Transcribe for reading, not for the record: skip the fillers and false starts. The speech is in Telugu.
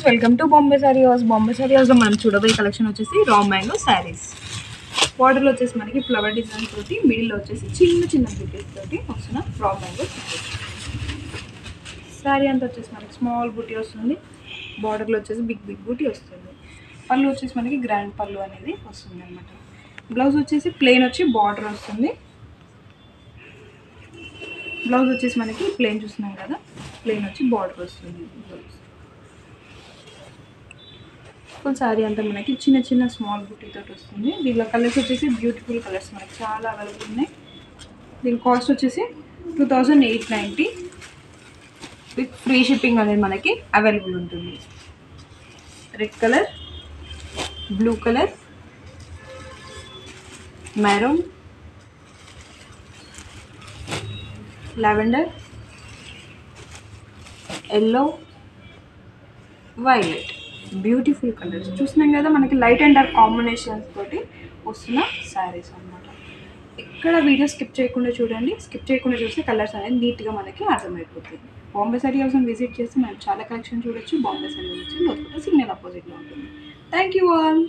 Friends, welcome to Bombay sorry house. Bombay sorry హౌస్లో మనం చూడబోయే కలెక్షన్ వచ్చేసి రా మ్యాంగో శారీస్. బార్డర్లో వచ్చేసి మనకి ఫ్లవర్ డిజైన్ తోటి, మిడిల్లో వచ్చేసి చిన్న చిన్న బుటీస్ తోటి వస్తున్న రా మ్యాంగో శారీ అంతా వచ్చేసి మనకి స్మాల్ బుటీ వస్తుంది. బార్డర్లో వచ్చేసి బిగ్ బుటీ వస్తుంది. పళ్ళు వచ్చేసి మనకి గ్రాండ్ పళ్ళు అనేది వస్తుంది అనమాట. బ్లౌజ్ వచ్చేసి ప్లెయిన్ వచ్చి బార్డర్ వస్తుంది. బ్లౌజ్ వచ్చేసి మనకి ప్లెయిన్ చూస్తున్నాం కదా, ప్లెయిన్ వచ్చి బార్డర్ వస్తుంది. బ్లౌజ్ ఫుల్ శారీ అంతా మనకి చిన్న చిన్న స్మాల్ బుటీతో వస్తుంది. దీనిలో కలర్స్ వచ్చేసి బ్యూటిఫుల్ కలర్స్ మనకి చాలా అవైలబుల్ ఉన్నాయి. దీని కాస్ట్ వచ్చేసి 2890 విత్ ఫ్రీ షిప్పింగ్ అనేది మనకి అవైలబుల్ ఉంటుంది. Red colour, blue colour, maroon, lavender, yellow, violet, beautiful colours చూస్తున్నాం కదా. మనకి లైట్ అండ్ డార్క్ కాంబినేషన్స్ తోటి వస్తున్న శారీస్ అనమాట. ఎక్కడ వీడియో స్కిప్ చేయకుండా చూడండి. స్కిప్ చేయకుండా చూస్తే కలర్స్ అనేది నీట్గా మనకి అర్థమైపోతుంది. బాంబే సారీ హౌస్ని విజిట్ చేసి మనం చాలా కలెక్షన్ చూడొచ్చు. బాంబే సారీ హౌస్ వచ్చి లోపల సిగ్నల్ అపోజిట్లో ఉంటుంది. Thank you all.